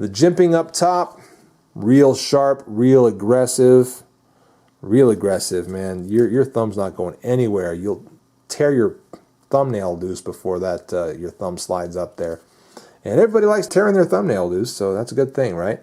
The jimping up top, real sharp, real aggressive. Real aggressive, man. Your thumb's not going anywhere. You'll tear your thumbnail loose before that your thumb slides up there. And everybody likes tearing their thumbnail loose, so that's a good thing, right?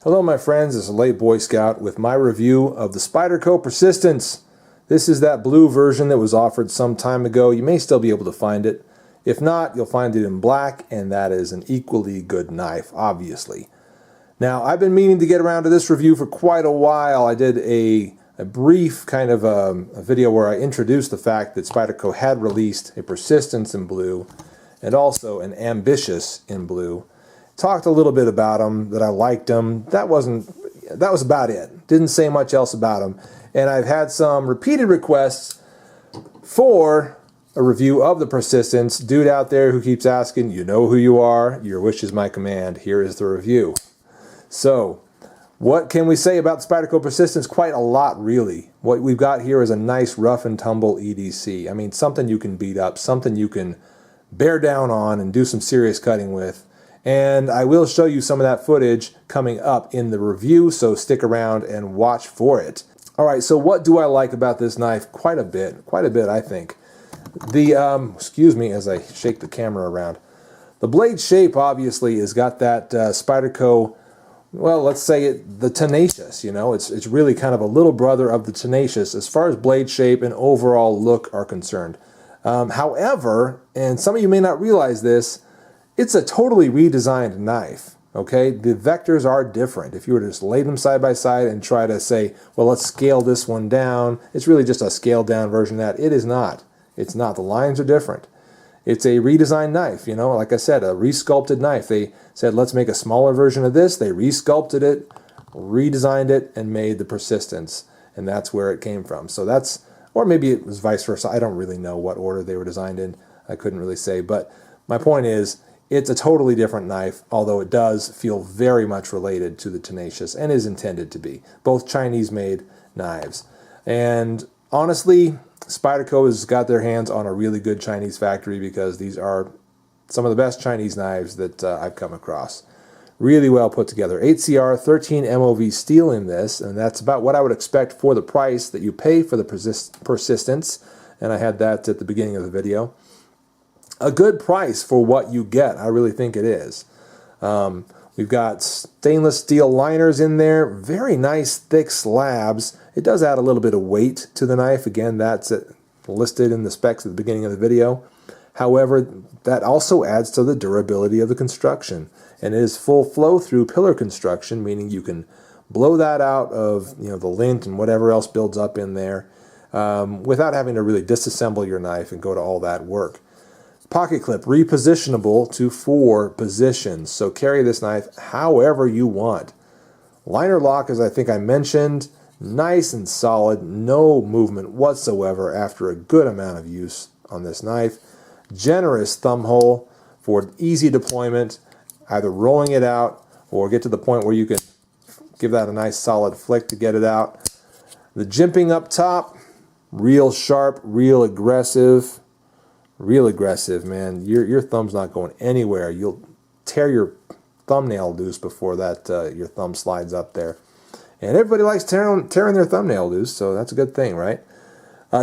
Hello my friends, this is Late Boy Scout with my review of the Spyderco Persistence. This is that blue version that was offered some time ago. You may still be able to find it. If not, you'll find it in black, and that is an equally good knife, obviously. Now, I've been meaning to get around to this review for quite a while. I did a brief kind of a video where I introduced the fact that Spyderco had released a Persistence in blue and also an Ambitious in blue. Talked a little bit about them, that I liked them. That was about it. Didn't say much else about them. And I've had some repeated requests for a review of the Persistence. Dude out there who keeps asking, you know who you are, your wish is my command. Here is the review. So, what can we say about the Spyderco Persistence? Quite a lot, really. What we've got here is a nice rough and tumble EDC. I mean, something you can beat up, something you can bear down on and do some serious cutting with. And I will show you some of that footage coming up in the review, so stick around and watch for it. Alright, so what do I like about this knife? Quite a bit, I think. The, excuse me as I shake the camera around. The blade shape obviously has got that Spyderco, well, let's say the Tenacious, you know, it's really kind of a little brother of the Tenacious as far as blade shape and overall look are concerned. However, and some of you may not realize this, it's a totally redesigned knife, okay? The vectors are different. If you were to just lay them side by side and try to say, well, let's scale this one down, it's really just a scaled down version of that. It is not. It's not. The lines are different. It's a redesigned knife, you know, like I said, a resculpted knife. They said, let's make a smaller version of this. They resculpted it, redesigned it, and made the Persistence. And that's where it came from. So that's, or maybe it was vice versa. I don't really know what order they were designed in. I couldn't really say. But my point is, it's a totally different knife, although it does feel very much related to the Tenacious and is intended to be. Both Chinese-made knives. And honestly, Spyderco has got their hands on a really good Chinese factory because these are some of the best Chinese knives that I've come across. Really well put together. 8CR, 13 MOV steel in this, and that's about what I would expect for the price that you pay for the Persistence, and I had that at the beginning of the video. A good price for what you get, I really think it is. We've got stainless steel liners in there, very nice thick slabs. It does add a little bit of weight to the knife. Again, that's listed in the specs at the beginning of the video. However, that also adds to the durability of the construction. And it is full flow-through pillar construction, meaning you can blow that out of the lint and whatever else builds up in there without having to really disassemble your knife and go to all that work. Pocket clip, repositionable to 4 positions, so carry this knife however you want. Liner lock, as I think I mentioned, nice and solid, no movement whatsoever after a good amount of use on this knife. Generous thumb hole for easy deployment, either rolling it out or get to the point where you can give that a nice solid flick to get it out. The jimping up top, real sharp, real aggressive. Real aggressive, man. Your thumb's not going anywhere. You'll tear your thumbnail loose before that your thumb slides up there. And everybody likes tearing their thumbnail loose, so that's a good thing, right?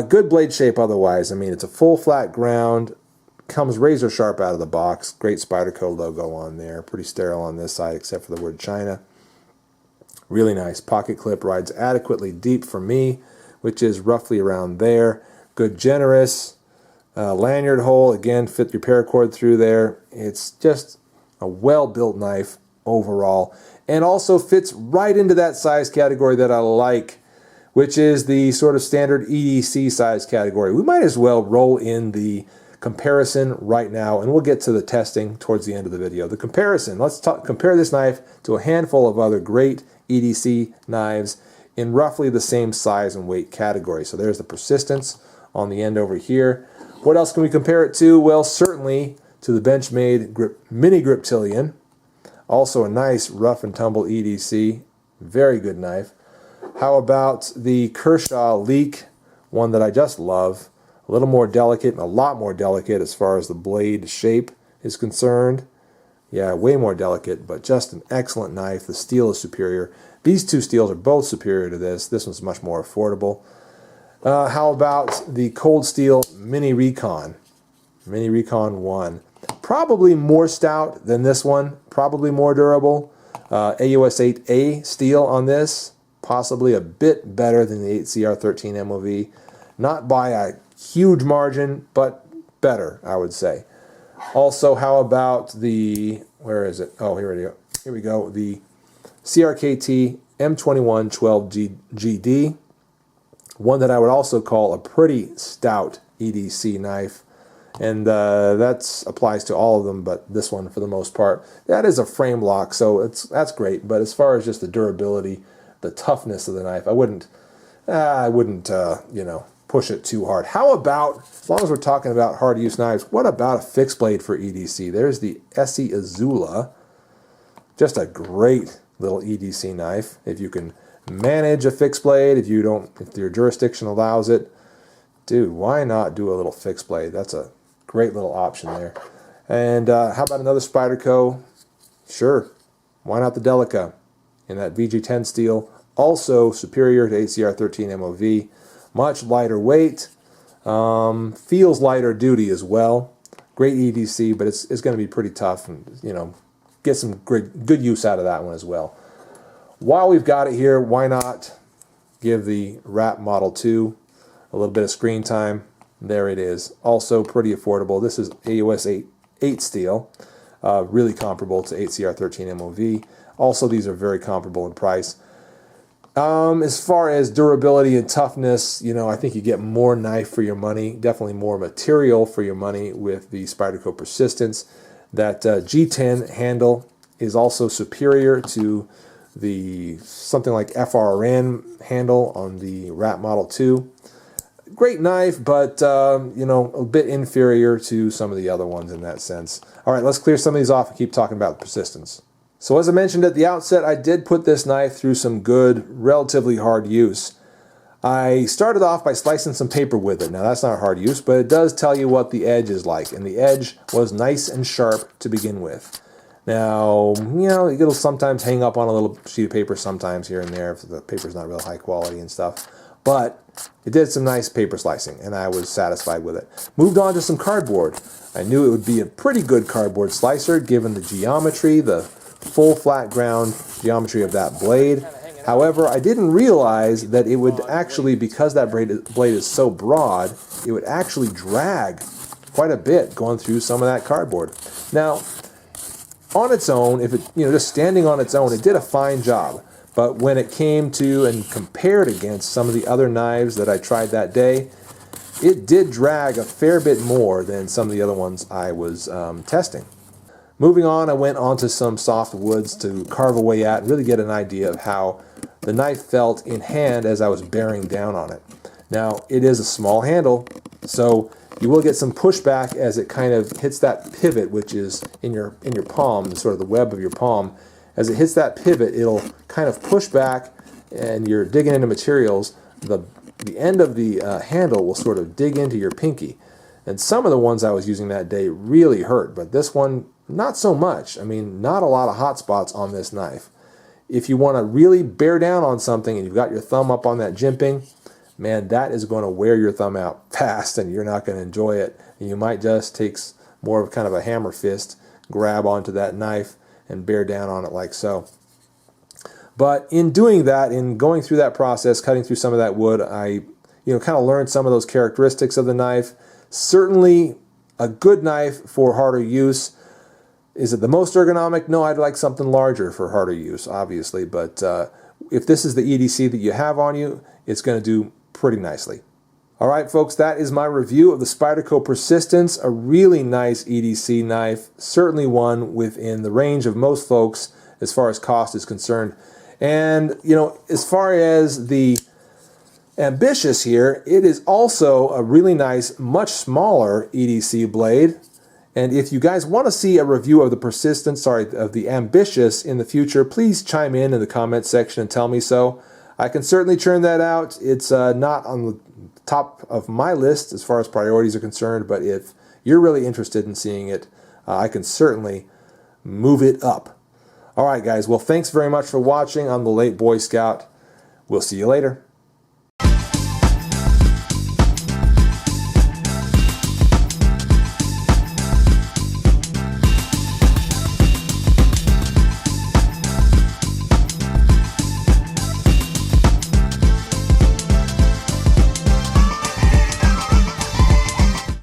Good blade shape otherwise. I mean, it's a full flat ground. Comes razor sharp out of the box. Great Spyderco logo on there. Pretty sterile on this side except for the word China. Really nice. Pocket clip rides adequately deep for me, which is roughly around there. Good generous. Lanyard hole, again, fit your paracord through there. It's just a well-built knife overall, and also fits right into that size category that I like, which is the sort of standard EDC size category. We might as well roll in the comparison right now, and we'll get to the testing towards the end of the video. The comparison, let's compare this knife to a handful of other great EDC knives in roughly the same size and weight category. So there's the Persistence on the end over here. What else can we compare it to? Well, certainly to the Benchmade Mini Griptilian. Also a nice rough and tumble EDC. Very good knife. How about the Kershaw Leak one that I just love. A little more delicate and a lot more delicate as far as the blade shape is concerned. Yeah, way more delicate, but just an excellent knife. The steel is superior. These two steels are both superior to this. This one's much more affordable. How about the Cold Steel Mini Recon? Mini Recon 1. Probably more stout than this one. Probably more durable. AUS 8A steel on this. Possibly a bit better than the 8CR13 MOV. Not by a huge margin, but better, I would say. Also, how about the, where is it? Oh, here we go. Here we go. The CRKT M21 12GD. One that I would also call a pretty stout EDC knife. And that applies to all of them, but this one for the most part. That is a frame lock, so that's great. But as far as just the durability, the toughness of the knife, I wouldn't you know, push it too hard. How about, as long as we're talking about hard to use knives, what about a fixed blade for EDC? There's the Essie Azula. Just a great little EDC knife. If you can manage a fixed blade, if your jurisdiction allows it, dude, why not do a little fixed blade? That's a great little option there. And how about another Spyderco? Sure, why not the Delica in that VG10 steel? Also superior to ACR13 MOV. Much lighter weight. Feels lighter duty as well. Great EDC, but it's going to be pretty tough, and you know, get some good use out of that one as well. While we've got it here, why not give the Wrap Model 2 a little bit of screen time? There it is. Also pretty affordable. This is AUS 8 steel. Really comparable to 8CR13 MOV. Also, these are very comparable in price. As far as durability and toughness, you know, I think you get more knife for your money. Definitely more material for your money with the Spyderco Persistence. That G10 handle is also superior to the something like FRN handle on the Wrap Model 2. Great knife, but you know, a bit inferior to some of the other ones in that sense. All right, let's clear some of these off and keep talking about the Persistence. So as I mentioned at the outset, I did put this knife through some good, relatively hard use. I started off by slicing some paper with it. Now that's not hard use, but it does tell you what the edge is like, and the edge was nice and sharp to begin with. Now, you know, it'll sometimes hang up on a little sheet of paper sometimes here and there if the paper's not real high quality and stuff. But it did some nice paper slicing, and I was satisfied with it. Moved on to some cardboard. I knew it would be a pretty good cardboard slicer given the geometry, the full flat ground geometry of that blade. However, I didn't realize that it would actually, because that blade is so broad, it would actually drag quite a bit going through some of that cardboard. Now, on its own, if it, you know, just standing on its own, it did a fine job. But when it came to and compared against some of the other knives that I tried that day, it did drag a fair bit more than some of the other ones I was testing. Moving on, I went on to some soft woods to carve away at and really get an idea of how the knife felt in hand as I was bearing down on it. Now, it is a small handle, so you will get some pushback as it kind of hits that pivot, which is in your palm, sort of the web of your palm. As it hits that pivot, it'll kind of push back, and you're digging into materials. The end of the handle will sort of dig into your pinky. And some of the ones I was using that day really hurt, but this one, not so much. I mean, not a lot of hot spots on this knife. If you want to really bear down on something and you've got your thumb up on that jimping, man, that is going to wear your thumb out fast, and you're not going to enjoy it. And you might just take more of kind of a hammer fist, grab onto that knife, and bear down on it like so. But in doing that, in going through that process, cutting through some of that wood, I kind of learned some of those characteristics of the knife. Certainly a good knife for harder use. Is it the most ergonomic? No, I'd like something larger for harder use, obviously. But if this is the EDC that you have on you, it's going to do pretty nicely. All right, folks, that is my review of the Spyderco Persistence, a really nice EDC knife, certainly one within the range of most folks as far as cost is concerned. And, as far as the Ambitious here, it is also a really nice, much smaller EDC blade. And if you guys want to see a review of the Persistence, of the Ambitious in the future, please chime in the comments section and tell me so. I can certainly churn that out. It's not on the top of my list as far as priorities are concerned, but if you're really interested in seeing it, I can certainly move it up. All right, guys. Well, thanks very much for watching. I'm the Late Boy Scout. We'll see you later.